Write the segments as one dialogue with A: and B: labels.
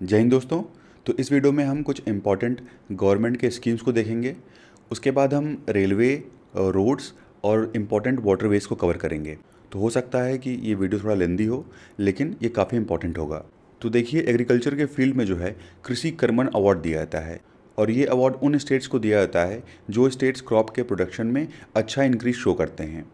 A: जय हिंद दोस्तों। तो इस वीडियो में हम कुछ इम्पॉर्टेंट गवर्नमेंट के स्कीम्स को देखेंगे। उसके बाद हम रेलवे, रोड्स और इम्पॉर्टेंट वाटरवेज को कवर करेंगे। तो हो सकता है कि ये वीडियो थोड़ा लेंदी हो, लेकिन ये काफ़ी इम्पॉर्टेंट होगा। तो देखिए, एग्रीकल्चर के फील्ड में जो है कृषि कर्मण अवार्ड दिया जाता है, और ये अवार्ड उन स्टेट्स को दिया जाता है जो स्टेट्स क्रॉप के प्रोडक्शन में अच्छा इंक्रीज शो करते हैं।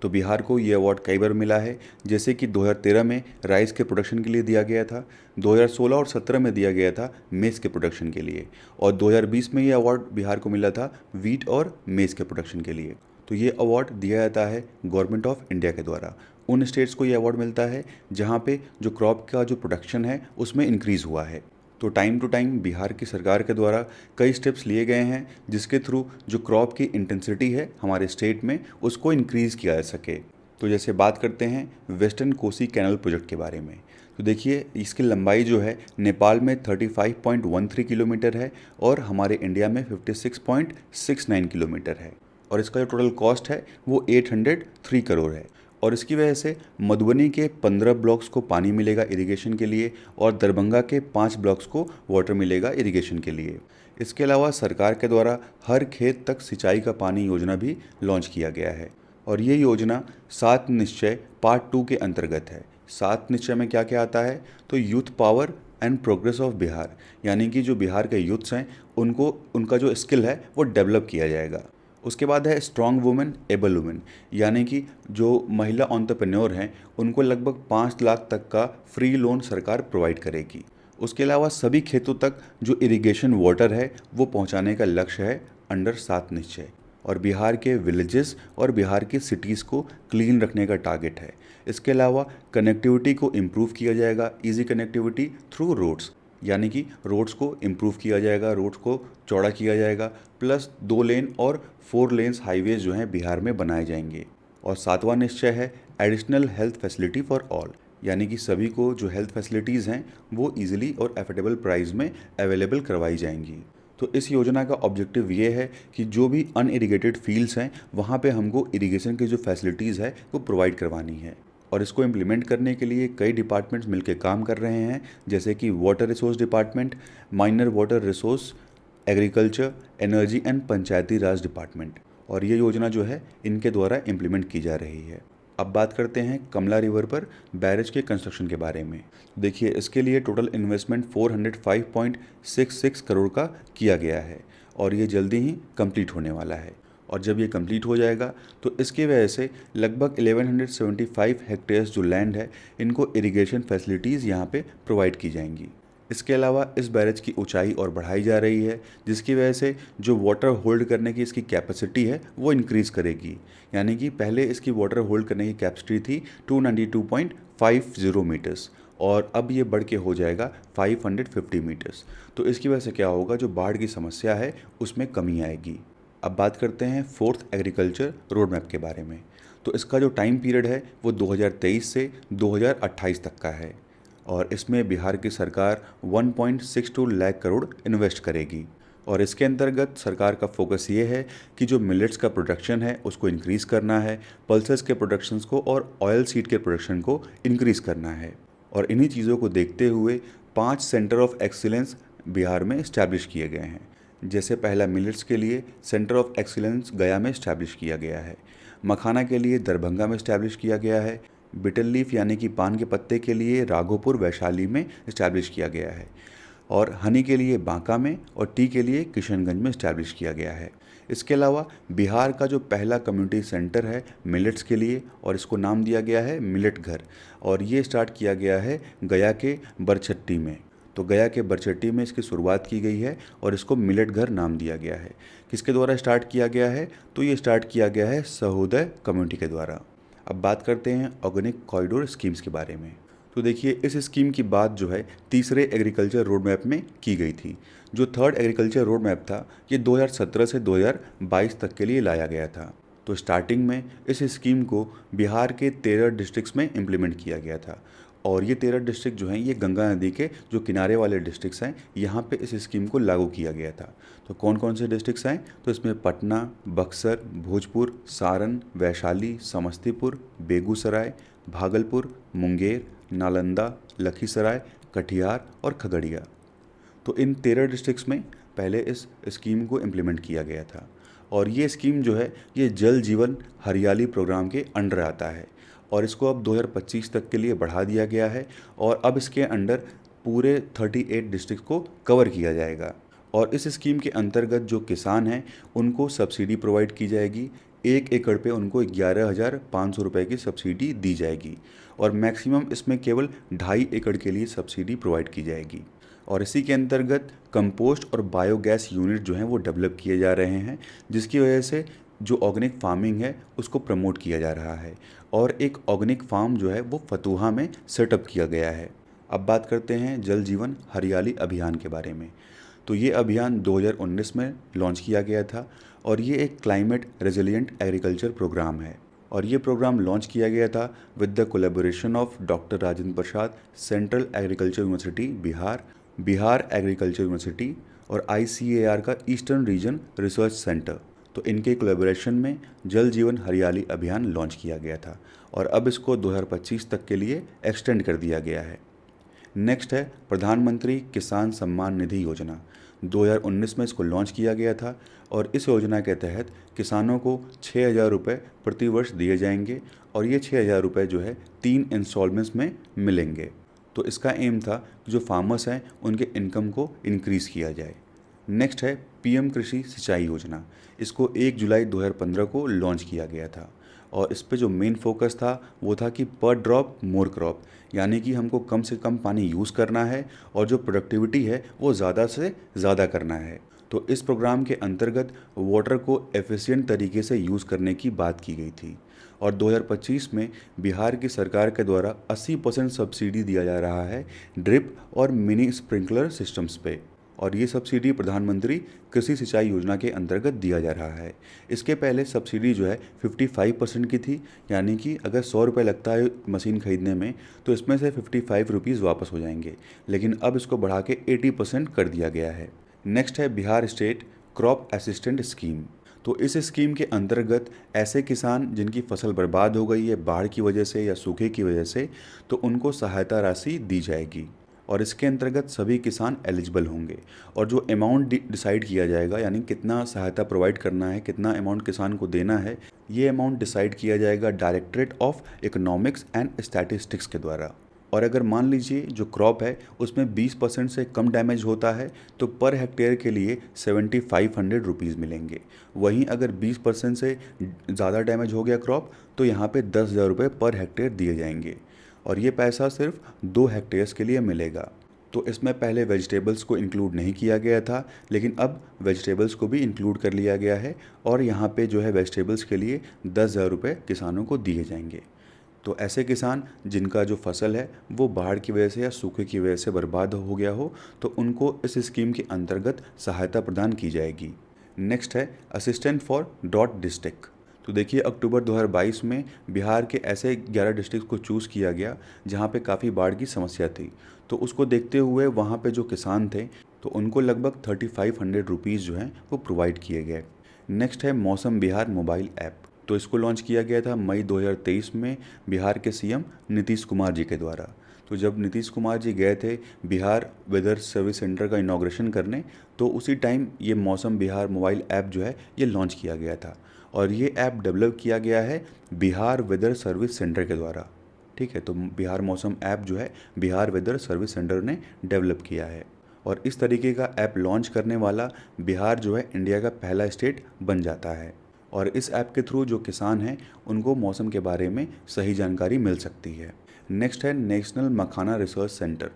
A: तो बिहार को ये अवार्ड कई बार मिला है, जैसे कि 2013 में राइस के प्रोडक्शन के लिए दिया गया था, 2016 और 17 में दिया गया था मेज़ के प्रोडक्शन के लिए, और 2020 में ये अवार्ड बिहार को मिला था वीट और मेज़ के प्रोडक्शन के लिए। तो ये अवार्ड दिया जाता है गवर्नमेंट ऑफ इंडिया के द्वारा। उन स्टेट्स को ये अवार्ड मिलता है जहाँ पे जो क्रॉप का जो प्रोडक्शन है उसमें इंक्रीज़ हुआ है। तो टाइम टू टाइम बिहार की सरकार के द्वारा कई स्टेप्स लिए गए हैं जिसके थ्रू जो क्रॉप की इंटेंसिटी है हमारे स्टेट में उसको इंक्रीज़ किया जा सके। तो जैसे बात करते हैं वेस्टर्न कोसी कैनल प्रोजेक्ट के बारे में, तो देखिए इसकी लंबाई जो है नेपाल में 35.13 किलोमीटर है और हमारे इंडिया में 56.69 किलोमीटर है, और इसका जो टोटल कॉस्ट है वो 803 करोड़ है। और इसकी वजह से मधुबनी के 15 ब्लॉक्स को पानी मिलेगा इरिगेशन के लिए, और दरभंगा के 5 ब्लॉक्स को वाटर मिलेगा इरिगेशन के लिए। इसके अलावा सरकार के द्वारा हर खेत तक सिंचाई का पानी योजना भी लॉन्च किया गया है, और ये योजना 7 निश्चय पार्ट 2 के अंतर्गत है। 7 निश्चय में क्या क्या आता है, तो youth power and progress of Bihar, यानी कि जो बिहार के यूथ्स हैं उनको उनका जो स्किल है वो डेवलप किया जाएगा। उसके बाद है स्ट्रॉन्ग वुमेन एबल वुमेन, यानी कि जो महिला एंटरप्रेन्योर हैं उनको लगभग 5 लाख तक का फ्री लोन सरकार प्रोवाइड करेगी। उसके अलावा सभी खेतों तक जो इरिगेशन वाटर है वो पहुंचाने का लक्ष्य है अंडर 7 निश्चय। और बिहार के विलेजेस और बिहार की सिटीज़ को क्लीन रखने का टारगेट है। इसके अलावा कनेक्टिविटी को इम्प्रूव किया जाएगा, इजी कनेक्टिविटी थ्रू रोड्स, यानी कि रोड्स को इम्प्रूव किया जाएगा, रोड्स को चौड़ा किया जाएगा, प्लस 2 लेन और 4 लेन्स हाईवेज जो हैं बिहार में बनाए जाएंगे। और 7वां निश्चय है additional health facility for all, यानी कि सभी को जो हेल्थ फैसिलिटीज़ हैं वो ईजिली और एफोर्डेबल प्राइस में अवेलेबल करवाई जाएंगी। तो इस योजना का ऑब्जेक्टिव ये है कि जो भी अनइरिगेटेड फील्ड्स हैं वहाँ पे हमको इरिगेशन की जो फैसिलिटीज़ है वो प्रोवाइड करवानी है। और इसको इम्प्लीमेंट करने के लिए कई डिपार्टमेंट्स मिलकर काम कर रहे हैं, जैसे कि water resource department, minor water resource, agriculture, energy and Panchayati Raj department. और ये योजना जो है इनके द्वारा इम्प्लीमेंट की जा रही है। अब बात करते हैं कमला रिवर पर बैरेज के कंस्ट्रक्शन के बारे में। देखिए, इसके लिए टोटल इन्वेस्टमेंट 405.66 करोड़ का किया गया है, और ये जल्दी ही कंप्लीट होने वाला है। और जब ये कंप्लीट हो जाएगा तो इसकी वजह से लगभग 1175 हेक्टेयर्स जो लैंड है इनको इरिगेशन फैसिलिटीज़ यहाँ पे प्रोवाइड की जाएंगी। इसके अलावा इस बैरेज की ऊंचाई और बढ़ाई जा रही है, जिसकी वजह से जो वाटर होल्ड करने की इसकी कैपेसिटी है वो इंक्रीज़ करेगी। यानी कि पहले इसकी वाटर होल्ड करने की कैपेसिटी थी 292.50 मीटर्स, और अब ये बढ़ के हो जाएगा 550 मीटर्स। तो इसकी वजह से क्या होगा, जो बाढ़ की समस्या है उसमें कमी आएगी। अब बात करते हैं 4th एग्रीकल्चर रोड मैप के बारे में। तो इसका जो टाइम पीरियड है वो 2023 से 2028 तक का है, और इसमें बिहार की सरकार 1.62 लाख करोड़ इन्वेस्ट करेगी। और इसके अंतर्गत सरकार का फोकस ये है कि जो मिलेट्स का प्रोडक्शन है उसको इंक्रीज़ करना है, पल्सेस के प्रोडक्शंस को और ऑयल सीड के प्रोडक्शन को इंक्रीज़ करना है। और इन्हीं चीज़ों को देखते हुए 5 सेंटर ऑफ एक्सीलेंस बिहार में इस्टेब्लिश किए गए हैं। जैसे पहला मिलेट्स के लिए सेंटर ऑफ एक्सीलेंस गया में इस्टेब्लिश किया गया है, मखाना के लिए दरभंगा में इस्टेब्लिश किया गया है, बिटल लीफ यानी कि पान के पत्ते के लिए राघोपुर वैशाली में इस्टेब्लिश किया गया है, और हनी के लिए बांका में, और टी के लिए किशनगंज में इस्टेब्लिश किया गया है। इसके अलावा बिहार का जो पहला कम्युनिटी सेंटर है मिलेट्स के लिए, और इसको नाम दिया गया है मिलेट घर, और ये स्टार्ट किया गया है गया के बरछट्टी में। तो गया के बरछट्टी में इसकी शुरुआत की गई है और इसको मिलेट घर नाम दिया गया है। किसके द्वारा स्टार्ट किया गया है, तो ये स्टार्ट किया गया है सहोदय कम्युनिटी के द्वारा। अब बात करते हैं ऑर्गेनिक कॉरिडोर स्कीम्स के बारे में। तो देखिए, इस स्कीम की बात जो है तीसरे एग्रीकल्चर रोड मैप में की गई थी। जो 3rd एग्रीकल्चर रोड मैप था ये 2017 से 2022 तक के लिए लाया गया था। तो स्टार्टिंग में इस स्कीम को बिहार के 13 डिस्ट्रिक्ट्स में इम्प्लीमेंट किया गया था, और ये 13 डिस्ट्रिक्ट जो हैं ये गंगा नदी के जो किनारे वाले डिस्ट्रिक्ट्स हैं, यहाँ पे इस स्कीम को लागू किया गया था। तो कौन कौन से डिस्ट्रिक्ट्स हैं, तो इसमें पटना, बक्सर, भोजपुर, सारण, वैशाली, समस्तीपुर, बेगूसराय, भागलपुर, मुंगेर, नालंदा, लखीसराय, कटिहार और खगड़िया। तो इन 13 डिस्ट्रिक्ट्स में पहले इस स्कीम को इम्प्लीमेंट किया गया था। और ये स्कीम जो है ये जल जीवन हरियाली प्रोग्राम के अंडर आता है और इसको अब 2025 तक के लिए बढ़ा दिया गया है और अब इसके अंडर पूरे 38 डिस्ट्रिक्ट को कवर किया जाएगा। और इस स्कीम के अंतर्गत जो किसान हैं उनको सब्सिडी प्रोवाइड की जाएगी। 1 एकड़ पे उनको 11,500 रुपये की सब्सिडी दी जाएगी और मैक्सिमम इसमें केवल 2.5 एकड़ के लिए सब्सिडी प्रोवाइड की जाएगी। और इसी के अंतर्गत कंपोस्ट और बायोगैस यूनिट जो हैं वो डेवलप किए जा रहे हैं, जिसकी वजह से जो ऑर्गेनिक फार्मिंग है उसको प्रमोट किया जा रहा है। और एक ऑर्गेनिक फार्म जो है वो फतूहा में सेटअप किया गया है। अब बात करते हैं जल जीवन हरियाली अभियान के बारे में। तो ये अभियान 2019 में लॉन्च किया गया था और ये एक क्लाइमेट रेजिलिएंट एग्रीकल्चर प्रोग्राम है। और ये प्रोग्राम लॉन्च किया गया था with the collaboration of doctor Rajendra Prasad, central agriculture university Bihar, Bihar agriculture university और ICAR का ईस्टर्न रीजन रिसर्च सेंटर। तो इनके कोलैबोरेशन में जल जीवन हरियाली अभियान लॉन्च किया गया था और अब इसको 2025 तक के लिए एक्सटेंड कर दिया गया है। नेक्स्ट है प्रधानमंत्री किसान सम्मान निधि योजना। 2019 में इसको लॉन्च किया गया था और इस योजना के तहत किसानों को 6,000 रुपये प्रति वर्ष दिए जाएंगे और ये 6,000 रुपये जो है 3 इंस्टॉलमेंट्स में मिलेंगे। तो इसका एम था कि जो फार्मर्स हैं उनके इनकम को इंक्रीज़ किया जाए। नेक्स्ट है PM कृषि सिंचाई योजना। इसको 1 जुलाई 2015 को लॉन्च किया गया था और इस पे जो मेन फोकस था वो था कि पर ड्रॉप मोर क्रॉप, यानी कि हमको कम से कम पानी यूज़ करना है और जो प्रोडक्टिविटी है वो ज़्यादा से ज़्यादा करना है। तो इस प्रोग्राम के अंतर्गत वाटर को एफिशिएंट तरीके से यूज़ करने की बात की गई थी और 2025 में बिहार की सरकार के द्वारा 80% सब्सिडी दिया जा रहा है ड्रिप और मिनी स्प्रिंकलर सिस्टम्स पे। और ये सब्सिडी प्रधानमंत्री कृषि सिंचाई योजना के अंतर्गत दिया जा रहा है। इसके पहले सब्सिडी जो है 55% की थी, यानी कि अगर 100 रुपये लगता है मशीन खरीदने में तो इसमें से 55 रुपीज़ वापस हो जाएंगे, लेकिन अब इसको बढ़ा के 80% कर दिया गया है। नेक्स्ट है Bihar state crop assistant scheme. तो इस स्कीम के अंतर्गत ऐसे किसान जिनकी फसल बर्बाद हो गई है बाढ़ की वजह से या सूखे की वजह से, तो उनको सहायता राशि दी जाएगी और इसके अंतर्गत सभी किसान एलिजिबल होंगे। और जो अमाउंट डिसाइड किया जाएगा, यानी कितना सहायता प्रोवाइड करना है, कितना अमाउंट किसान को देना है, ये अमाउंट डिसाइड किया जाएगा directorate of economics and statistics के द्वारा। और अगर मान लीजिए जो क्रॉप है उसमें 20% से कम डैमेज होता है तो पर हेक्टेयर के लिए 7,500 रुपीज़ मिलेंगे। वहीं अगर 20% से ज़्यादा डैमेज हो गया क्रॉप तो यहाँ पे 10,000 रुपये पर हेक्टेयर दिए जाएंगे और ये पैसा सिर्फ 2 हेक्टेयर्स के लिए मिलेगा। तो इसमें पहले वेजिटेबल्स को इंक्लूड नहीं किया गया था, लेकिन अब वेजिटेबल्स को भी इंक्लूड कर लिया गया है और यहाँ पे जो है वेजिटेबल्स के लिए 10,000 रुपये किसानों को दिए जाएंगे। तो ऐसे किसान जिनका जो फसल है वो बाढ़ की वजह से या सूखे की वजह से बर्बाद हो गया हो तो उनको इस स्कीम के अंतर्गत सहायता प्रदान की जाएगी। नेक्स्ट है असिस्टेंट फॉर ड्रॉट डिस्ट्रिक्ट। तो देखिए अक्टूबर 2022 में बिहार के ऐसे 11 डिस्ट्रिक्ट को चूज़ किया गया जहाँ पे काफ़ी बाढ़ की समस्या थी। तो उसको देखते हुए वहाँ पे जो किसान थे तो उनको लगभग 3,500 रुपीज़ जो हैं वो प्रोवाइड किए गए। नेक्स्ट है मौसम बिहार मोबाइल ऐप। तो इसको लॉन्च किया गया था मई 2023 में बिहार के CM नीतीश कुमार जी के द्वारा। तो जब नीतीश कुमार जी गए थे बिहार वेदर सर्विस सेंटर का इनॉग्रेशन करने, तो उसी टाइम ये मौसम बिहार मोबाइल ऐप जो है ये लॉन्च किया गया था और ये ऐप डेवलप किया गया है बिहार वेदर सर्विस सेंटर के द्वारा। ठीक है, तो बिहार मौसम ऐप जो है बिहार वेदर सर्विस सेंटर ने डेवलप किया है और इस तरीके का ऐप लॉन्च करने वाला बिहार जो है इंडिया का पहला स्टेट बन जाता है। और इस ऐप के थ्रू जो किसान हैं उनको मौसम के बारे में सही जानकारी मिल सकती है। नेक्स्ट है नेशनल मखाना रिसर्च सेंटर।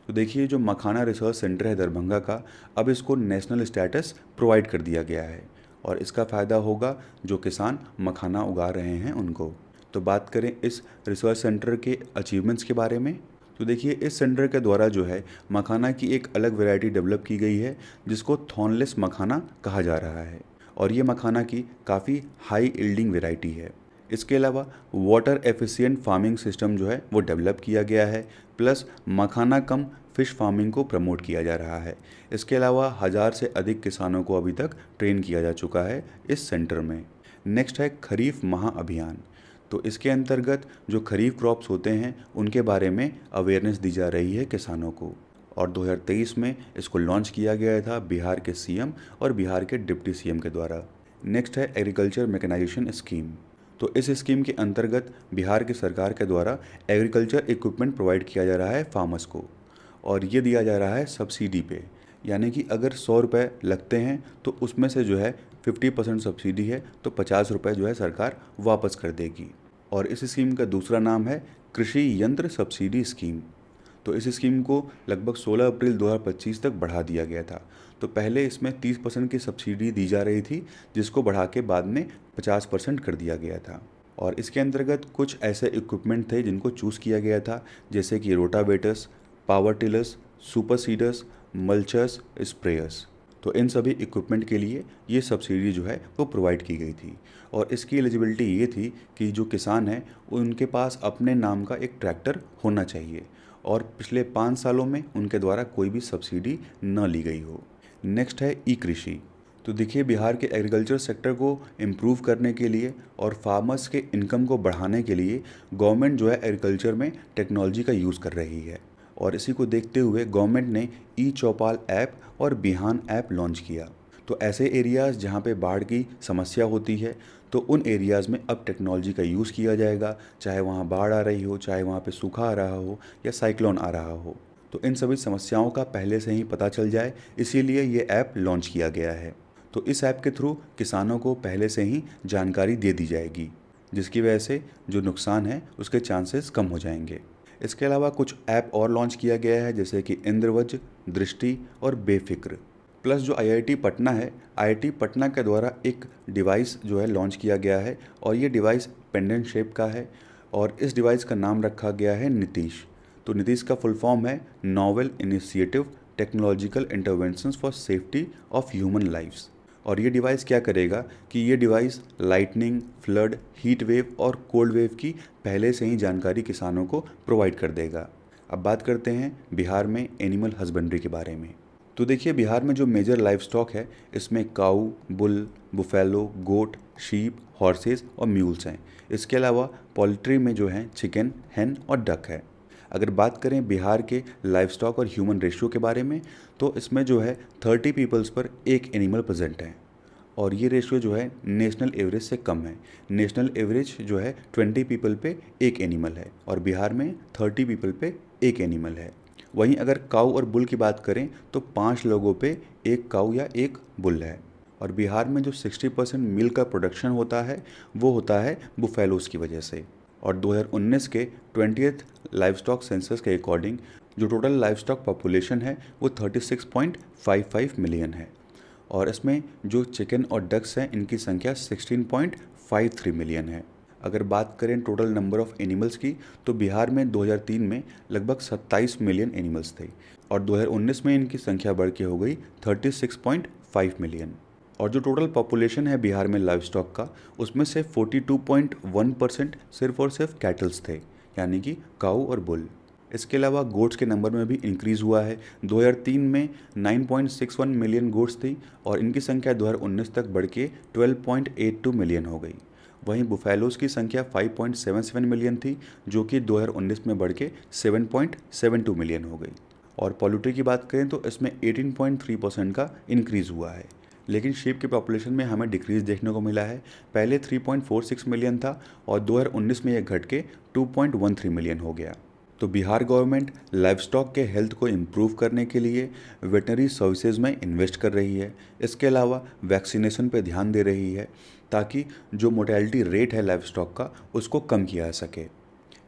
A: तो देखिए जो मखाना रिसर्च सेंटर है दरभंगा का, अब इसको नेशनल स्टेटस प्रोवाइड कर दिया गया है और इसका फ़ायदा होगा जो किसान मखाना उगा रहे हैं उनको। तो बात करें इस रिसर्च सेंटर के अचीवमेंट्स के बारे में, तो देखिए इस सेंटर के द्वारा जो है मखाना की एक अलग वैरायटी डेवलप की गई है जिसको थॉर्नलेस मखाना कहा जा रहा है और ये मखाना की काफ़ी हाई यील्डिंग वैरायटी है। इसके अलावा वाटर एफिशिएंट फार्मिंग सिस्टम जो है वो डेवलप किया गया है, प्लस मखाना कम फिश फार्मिंग को प्रमोट किया जा रहा है। इसके अलावा 1000 से अधिक किसानों को अभी तक ट्रेन किया जा चुका है इस सेंटर में। नेक्स्ट है खरीफ महा अभियान। तो इसके अंतर्गत जो खरीफ क्रॉप्स होते हैं उनके बारे में अवेयरनेस दी जा रही है किसानों को। और 2023 में इसको लॉन्च किया गया था बिहार के सीएम और बिहार के डिप्टी सीएम के द्वारा। नेक्स्ट है एग्रीकल्चर मैकेनाइजेशन स्कीम। तो इस स्कीम के अंतर्गत बिहार की सरकार के द्वारा एग्रीकल्चर इक्विपमेंट प्रोवाइड किया जा रहा है फार्मर्स को, और ये दिया जा रहा है सब्सिडी पे। यानी कि अगर 100 रुपये लगते हैं तो उसमें से जो है 50% सब्सिडी है, तो 50 रुपये जो है सरकार वापस कर देगी। और इस स्कीम का दूसरा नाम है कृषि यंत्र सब्सिडी स्कीम। तो इस स्कीम को लगभग 16 अप्रैल 2025 तक बढ़ा दिया गया था। तो पहले इसमें 30% की सब्सिडी दी जा रही थी, जिसको बढ़ा के बाद में 50% कर दिया गया था। और इसके अंतर्गत कुछ ऐसे इक्विपमेंट थे जिनको चूज़ किया गया था, जैसे कि rotavators, power tillers, super seeders, mulchers, sprayers. तो इन सभी इक्विपमेंट के लिए ये सब्सिडी जो है वो प्रोवाइड की गई थी। और इसकी एलिजिबिलिटी ये थी कि जो किसान हैं उनके पास अपने नाम का एक ट्रैक्टर होना चाहिए और पिछले 5 सालों में उनके द्वारा कोई भी सब्सिडी न ली गई हो। नेक्स्ट है ई कृषि। तो देखिए, बिहार के एग्रीकल्चर सेक्टर को इम्प्रूव करने के लिए और फार्मर्स के इनकम को बढ़ाने के लिए गवर्नमेंट जो है एग्रीकल्चर में टेक्नोलॉजी का यूज़ कर रही है। और इसी को देखते हुए गवर्नमेंट ने ई चौपाल ऐप और बिहान ऐप लॉन्च किया। तो ऐसे एरियाज़ जहाँ पे बाढ़ की समस्या होती है, तो उन एरियाज़ में अब टेक्नोलॉजी का यूज़ किया जाएगा, चाहे वहाँ बाढ़ आ रही हो, चाहे वहाँ पे सूखा आ रहा हो या साइक्लोन आ रहा हो। तो इन सभी समस्याओं का पहले से ही पता चल जाए, इसीलिए ये ऐप लॉन्च किया गया है। तो इस ऐप के थ्रू किसानों को पहले से ही जानकारी दे दी जाएगी, जिसकी वजह से जो नुकसान है उसके चांसेस कम हो जाएंगे। इसके अलावा कुछ ऐप और लॉन्च किया गया है, जैसे कि इंद्रवज्र, दृष्टि और बेफिक्र। प्लस जो आईआईटी पटना है, आईआईटी पटना के द्वारा एक डिवाइस जो है लॉन्च किया गया है, और ये डिवाइस पेंडेंट शेप का है और इस डिवाइस का नाम रखा गया है नीतीश। तो नीतीश का फुल फॉर्म है novel initiative technological interventions for safety of human lifes. और ये डिवाइस क्या करेगा कि ये device lightning, flood, heat wave और कोल्ड वेव की पहले से ही जानकारी किसानों को प्रोवाइड कर देगा। अब बात करते हैं बिहार में एनिमल हस्बेंड्री के बारे में। तो देखिए, बिहार में जो मेजर लाइफ स्टॉक है, इसमें काऊ, बुल, बुफेलो, गोट, शीप, हॉर्सेस और म्यूल्स हैं। इसके अलावा पोल्ट्री में जो है चिकन, हैन और डक है। अगर बात करें बिहार के लाइफ स्टॉक और ह्यूमन रेशियो के बारे में, तो इसमें जो है 30 पीपल्स पर एक एनिमल प्रेजेंट है, और ये रेशियो जो है नेशनल एवरेज से कम है। नेशनल एवरेज जो है 20 पीपल पे एक एनिमल है, और बिहार में 30 पीपल पे एक एनिमल है। वहीं अगर काऊ और बुल की बात करें तो 5 लोगों पे एक काऊ या एक बुल है। और बिहार में जो 60% मिल्क का प्रोडक्शन होता है वो होता है बुफेलोस की वजह से। और 2019 के 20th लाइफ स्टॉक सेंसस के अकॉर्डिंग जो टोटल लाइफ स्टॉक पॉपुलेशन है वो 36.55 मिलियन है, और इसमें जो चिकन और डक्स हैं इनकी संख्या 16.53 मिलियन है। अगर बात करें टोटल नंबर ऑफ़ एनिमल्स की, तो बिहार में 2003 में लगभग 27 मिलियन एनिमल्स थे, और 2019 में इनकी संख्या बढ़ के हो गई 36.5 मिलियन। और जो टोटल पॉपुलेशन है बिहार में लाइव स्टॉक का, उसमें से 42.1% सिर्फ और सिर्फ कैटल्स थे, यानी कि काऊ और बुल। इसके अलावा गोट्स के नंबर में भी इंक्रीज़ हुआ है। 2003 में 9.61 मिलियन गोट्स थी, और इनकी संख्या 2019 तक बढ़ के 12.82 मिलियन हो गई। वहीं बुफेलोस की संख्या 5.77 मिलियन थी, जो कि 2019 में बढ़ के 7.72 मिलियन हो गई। और पोल्ट्री की बात करें तो इसमें 18.3% का इंक्रीज़ हुआ है। लेकिन शीप की पॉपुलेशन में हमें डिक्रीज़ देखने को मिला है। पहले 3.46 मिलियन था, और 2019 में यह घट के 2.13 मिलियन हो गया। तो बिहार गवर्नमेंट लाइफ स्टॉक के हेल्थ को इम्प्रूव करने के लिए वेटनरी सर्विसेज में इन्वेस्ट कर रही है। इसके अलावा वैक्सीनेशन पर ध्यान दे रही है, ताकि जो मोर्टेलिटी रेट है लाइफ स्टॉक का उसको कम किया जा सके,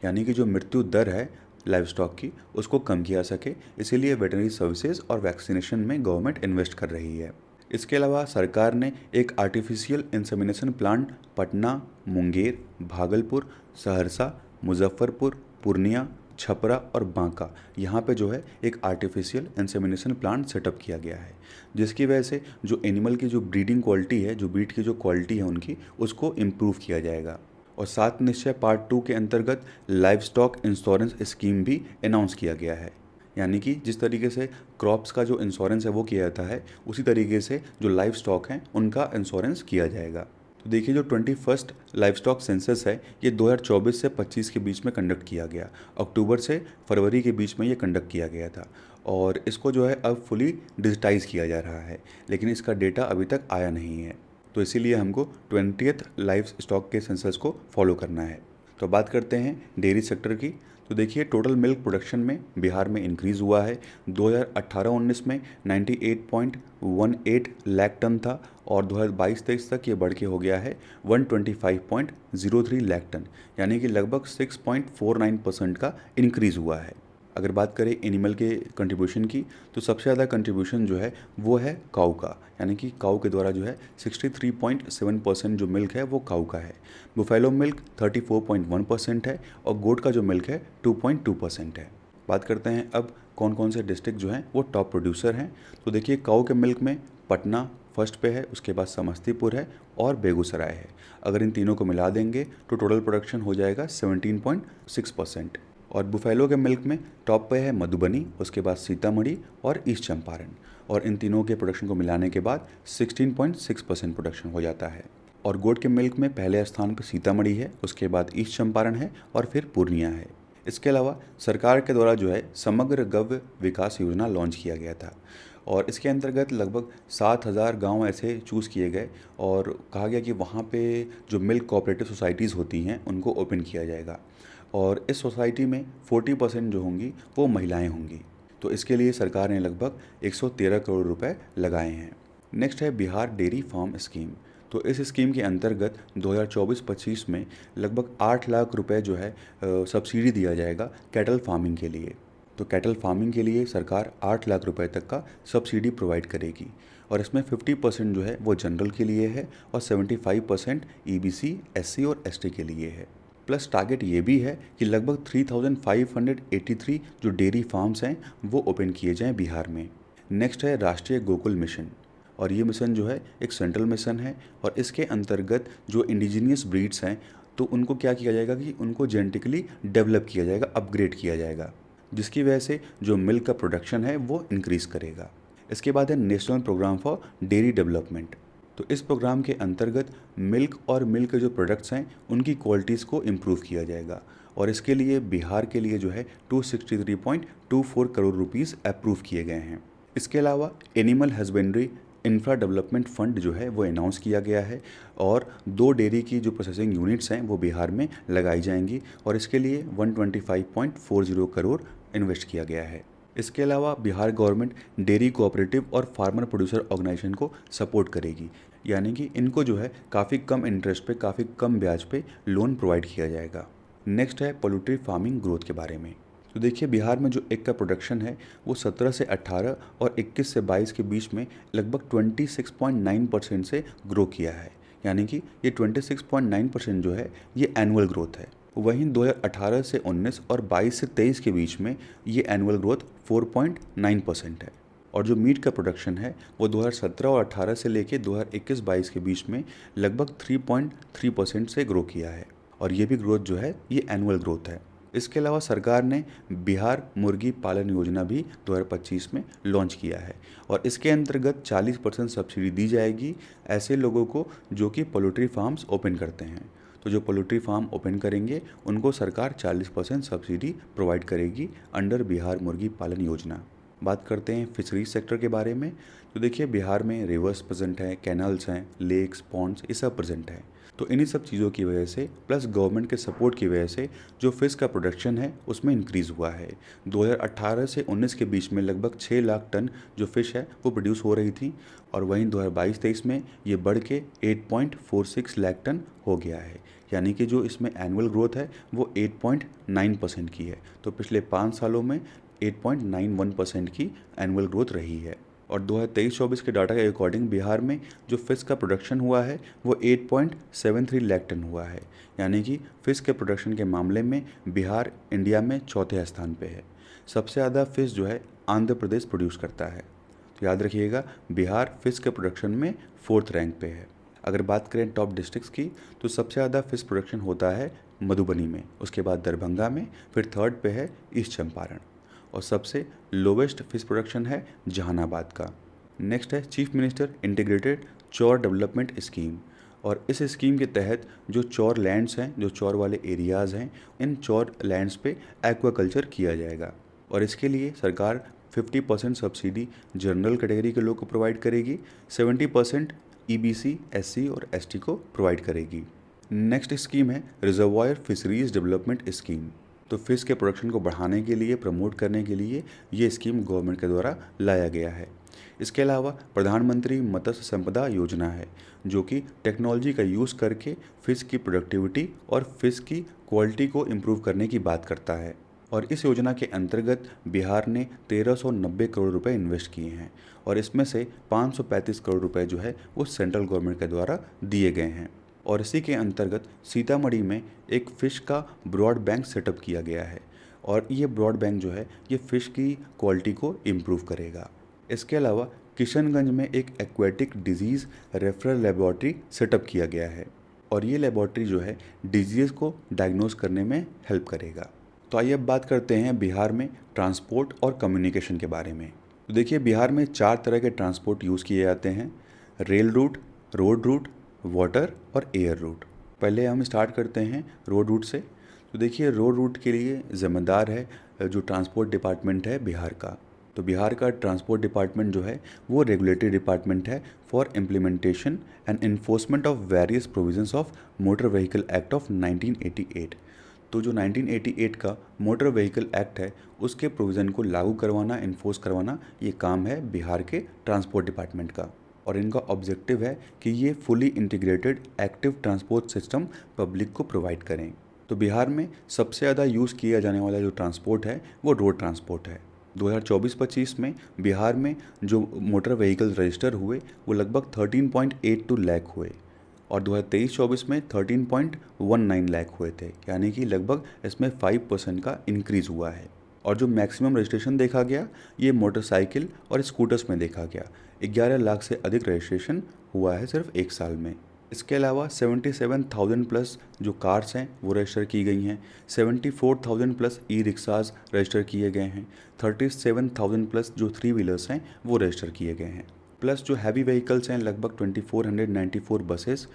A: यानी कि जो मृत्यु दर है लाइफ स्टॉक की उसको कम किया जा सके। इसीलिए वेटनरी सर्विसेज और वैक्सीनेशन में गवर्नमेंट इन्वेस्ट कर रही है। इसके अलावा सरकार ने एक artificial insemination plant Patna, Munger, Bhagalpur, Saharsa, Muzaffarpur, Purnia, Chhapra और बांका, यहाँ पे जो है एक आर्टिफिशियल इंसेमिनेशन प्लांट सेटअप किया गया है, जिसकी वजह से जो एनिमल की जो ब्रीडिंग क्वालिटी है, जो ब्रीड की जो क्वालिटी है उनकी, उसको इम्प्रूव किया जाएगा। और 7 निश्चय पार्ट 2 के अंतर्गत लाइव स्टॉक इंश्योरेंस स्कीम भी अनाउंस किया गया है, यानी कि जिस तरीके से क्रॉप्स का जो इंश्योरेंस है वो किया जाता है, उसी तरीके से जो लाइव स्टॉक हैं उनका इंश्योरेंस किया जाएगा। तो देखिए जो 21st लाइव स्टॉक सेंसस है ये 2024 से 25 के बीच में कंडक्ट किया गया। अक्टूबर से फरवरी के बीच में ये कंडक्ट किया गया था और इसको जो है अब फुली डिजिटाइज किया जा रहा है, लेकिन इसका डेटा अभी तक आया नहीं है। तो इसीलिए हमको 20th लाइव स्टॉक के सेंसस को फॉलो करना है। तो बात करते हैं डेयरी सेक्टर की। तो देखिए टोटल मिल्क प्रोडक्शन में बिहार में इंक्रीज़ हुआ है। 2018-19 में 98.18 लाख टन था और 2022-23 तक ये बढ़ के हो गया है 125.03 लाख टन, यानी कि लगभग 6.49% का इंक्रीज़ हुआ है। अगर बात करें एनिमल के कंट्रीब्यूशन की, तो सबसे ज़्यादा कंट्रीब्यूशन जो है वो है काऊ का, यानी कि काऊ के द्वारा जो है 63.7% जो मिल्क है वो काऊ का है। बुफेलो मिल्क 34.1% है और गोट का जो मिल्क है 2.2% है। बात करते हैं अब कौन कौन से डिस्ट्रिक्ट जो हैं वो टॉप प्रोड्यूसर हैं। तो देखिए काऊ के मिल्क में पटना फर्स्ट पे है, उसके बाद समस्तीपुर है और बेगूसराय है। अगर इन तीनों को मिला देंगे तो टोटल प्रोडक्शन हो जाएगा 17.6%। और बुफेलो के मिल्क में टॉप पे है मधुबनी, उसके बाद सीतामढ़ी और ईस्ट चंपारण, और इन तीनों के प्रोडक्शन को मिलाने के बाद 16.6% प्रोडक्शन हो जाता है। और गोट के मिल्क में पहले स्थान पर सीतामढ़ी है, उसके बाद ईस्ट चंपारण है और फिर पूर्णिया है। इसके अलावा सरकार के द्वारा जो है समग्र गव्य विकास योजना लॉन्च किया गया था और इसके अंतर्गत लगभग 7,000 गांव ऐसे चूज़ किए गए और कहा गया कि वहाँ पे जो मिल्क कोऑपरेटिव सोसाइटीज़ होती हैं उनको ओपन किया जाएगा और इस सोसाइटी में 40% जो होंगी वो महिलाएं होंगी। तो इसके लिए सरकार ने लगभग 113 करोड़ रुपए लगाए हैं। नेक्स्ट है बिहार डेयरी फार्म स्कीम। तो इस स्कीम के अंतर्गत 2024-25 में लगभग 8 लाख रुपए जो है सब्सिडी दिया जाएगा कैटल फार्मिंग के लिए। तो कैटल फार्मिंग के लिए सरकार 8 लाख रुपए तक का सब्सिडी प्रोवाइड करेगी और इसमें 50% जो है वो जनरल के लिए है और 75% ईबीसी, एससी और एसटी के लिए है। प्लस टारगेट ये भी है कि लगभग 3,583 जो डेयरी फार्म्स हैं वो ओपन किए जाएं बिहार में। नेक्स्ट है राष्ट्रीय गोकुल मिशन और ये मिशन जो है एक सेंट्रल मिशन है और इसके अंतर्गत जो इंडिजीनियस ब्रीड्स हैं तो उनको क्या किया जाएगा कि उनको जेनेटिकली डेवलप किया जाएगा, अपग्रेड किया जाएगा, जिसकी वजह से जो मिल्क का प्रोडक्शन है वो इंक्रीज़ करेगा। इसके बाद है national programme for dairy development. तो इस प्रोग्राम के अंतर्गत मिल्क और मिल्क के जो प्रोडक्ट्स हैं उनकी क्वालिटीज़ को इम्प्रूव किया जाएगा और इसके लिए बिहार के लिए जो है 263.24 करोड़ रुपीज़ अप्रूव किए गए हैं। इसके अलावा animal husbandry infra development fund जो है वो अनाउंस किया गया है और 2 डेयरी की जो प्रोसेसिंग यूनिट्स हैं वो बिहार में लगाई जाएंगी और इसके लिए 125.40 करोड़ इन्वेस्ट किया गया है। इसके अलावा बिहार गवर्नमेंट डेयरी कोऑपरेटिव और फार्मर प्रोड्यूसर ऑर्गेनाइजेशन को सपोर्ट करेगी, यानी कि इनको जो है काफ़ी कम इंटरेस्ट पे, काफ़ी कम ब्याज पे लोन प्रोवाइड किया जाएगा। नेक्स्ट है पोल्ट्री फार्मिंग ग्रोथ के बारे में। तो देखिए बिहार में जो एग का प्रोडक्शन है वो 17 से 18 और 21 से 22 के बीच में लगभग 26.9% से ग्रो किया है, यानी कि ये 26.9% जो है ये एनुअल ग्रोथ है। वहीं 2018 से 19 और 22 से 23 के बीच में ये एनुअल ग्रोथ 4.9% है। और जो मीट का प्रोडक्शन है वो 2017 और 18 से लेके 2021-22 के बीच में लगभग 3.3% से ग्रो किया है और ये भी ग्रोथ जो है ये एनुअल ग्रोथ है। इसके अलावा सरकार ने बिहार मुर्गी पालन योजना भी 2025 में लॉन्च किया है और इसके अंतर्गत 40% सब्सिडी दी जाएगी ऐसे लोगों को जो कि पोल्ट्री फार्म्स ओपन करते हैं। तो जो पोल्ट्री फार्म ओपन करेंगे उनको सरकार 40% सब्सिडी प्रोवाइड करेगी अंडर बिहार मुर्गी पालन योजना। बात करते हैं फिशरीज सेक्टर के बारे में। तो देखिए बिहार में रिवर्स प्रेजेंट है, कैनल्स हैं, लेक्स, पॉन्ड्स, ये सब प्रेजेंट है। तो इन्हीं सब चीज़ों की वजह से प्लस गवर्नमेंट के सपोर्ट की वजह से जो फिश का प्रोडक्शन है उसमें इंक्रीज़ हुआ है। 2018 से 19 के बीच में लगभग 6 लाख टन जो फिश है वो प्रोड्यूस हो रही थी और वहीं 2022-23 में ये बढ़ के 8.46 लाख टन हो गया है, यानी कि जो इसमें एनुअल ग्रोथ है वो 8.9% की है। तो पिछले 5 सालों में 8.91% की एनुअल ग्रोथ रही है। और 2023-24 के डाटा के अकॉर्डिंग बिहार में जो फ़िश का प्रोडक्शन हुआ है वो 8.73 लाख टन हुआ है, यानी कि फ़िश के प्रोडक्शन के मामले में बिहार इंडिया में चौथे स्थान पे है। सबसे ज़्यादा फ़िश जो है आंध्र प्रदेश प्रोड्यूस करता है। तो याद रखिएगा बिहार फ़िश के प्रोडक्शन में 4th रैंक पे है। अगर बात करें टॉप डिस्ट्रिक्ट्स की तो सबसे ज़्यादा फ़िश प्रोडक्शन होता है मधुबनी में, उसके बाद दरभंगा में, फिर 3rd पे है ईस्ट चंपारण और सबसे लोवेस्ट फिश प्रोडक्शन है जहानाबाद का। नेक्स्ट है चीफ मिनिस्टर इंटीग्रेटेड चौर डेवलपमेंट स्कीम और इस स्कीम के तहत जो चौर लैंड्स हैं, जो चौर वाले एरियाज़ हैं, इन चौर लैंड्स पे एक्वाकल्चर किया जाएगा। और इसके लिए सरकार 50% सब्सिडी जनरल कैटेगरी के लोग को प्रोवाइड करेगी, 70% ईबीसी, एससी और एसटी को प्रोवाइड करेगी। नेक्स्ट स्कीम है रिजर्वायर फिशरीज डेवलपमेंट स्कीम। तो फिश के प्रोडक्शन को बढ़ाने के लिए, प्रमोट करने के लिए ये स्कीम गवर्नमेंट के द्वारा लाया गया है। इसके अलावा प्रधानमंत्री मत्स्य संपदा योजना है, जो कि टेक्नोलॉजी का यूज़ करके फ़िश की प्रोडक्टिविटी और फ़िश की क्वालिटी को इम्प्रूव करने की बात करता है। और इस योजना के अंतर्गत बिहार ने 1390 करोड़ रुपए इन्वेस्ट किए हैं और इसमें से 535 करोड़ रुपए जो है वो सेंट्रल गवर्नमेंट के द्वारा दिए गए हैं। और इसी के अंतर्गत सीतामढ़ी में एक फ़िश का ब्रॉड बैंक सेटअप किया गया है और ये ब्रॉड बैंक जो है ये फ़िश की क्वालिटी को इम्प्रूव करेगा। इसके अलावा किशनगंज में एक aquatic disease referral laboratory setup किया गया है और ये लेबॉर्ट्री जो है डिजीज़ को डायग्नोज करने में हेल्प करेगा। तो आइए अब बात करते हैं बिहार में ट्रांसपोर्ट और कम्युनिकेशन के बारे में। तो देखिए, बिहार में 4 तरह के ट्रांसपोर्ट यूज़ किए जाते हैं: rail route, road root, water और एयर रूट। पहले हम स्टार्ट करते हैं रोड रूट से। तो देखिए, रोड रूट के लिए ज़िम्मेदार है जो ट्रांसपोर्ट डिपार्टमेंट है बिहार का। तो बिहार का ट्रांसपोर्ट डिपार्टमेंट जो है वो रेगुलेटरी डिपार्टमेंट है for implementation and enforcement of various provisions of motor vehicle act of 1988। तो जो 1988 का मोटर व्हीकल एक्ट है उसके प्रोविज़न को लागू करवाना, इन्फोर्स करवाना, ये काम है बिहार के ट्रांसपोर्ट डिपार्टमेंट का। और इनका ऑब्जेक्टिव है कि ये fully integrated active transport system public को प्रोवाइड करें। तो बिहार में सबसे ज़्यादा यूज़ किया जाने वाला जो ट्रांसपोर्ट है वो रोड ट्रांसपोर्ट है। 2024-25 में बिहार में जो मोटर व्हीकल रजिस्टर हुए वो लगभग 13.82 लाख हुए और 2023-24 में 13.19 लाख हुए थे, यानी कि लगभग इसमें 5% का इंक्रीज़ हुआ है। और जो मैक्सिमम रजिस्ट्रेशन देखा गया ये मोटरसाइकिल और स्कूटर्स में देखा गया, 11 लाख से अधिक रजिस्ट्रेशन हुआ है सिर्फ एक साल में। इसके अलावा 77,000 प्लस जो कार्स हैं वो रजिस्टर की गई हैं, 74,000 प्लस ई रिक्शाज रजिस्टर किए गए हैं, 37,000 प्लस जो 3 व्हीलर्स हैं वो रजिस्टर किए गए हैं। प्लस जो हैवी व्हीकल्स हैं लगभग 2494 buses,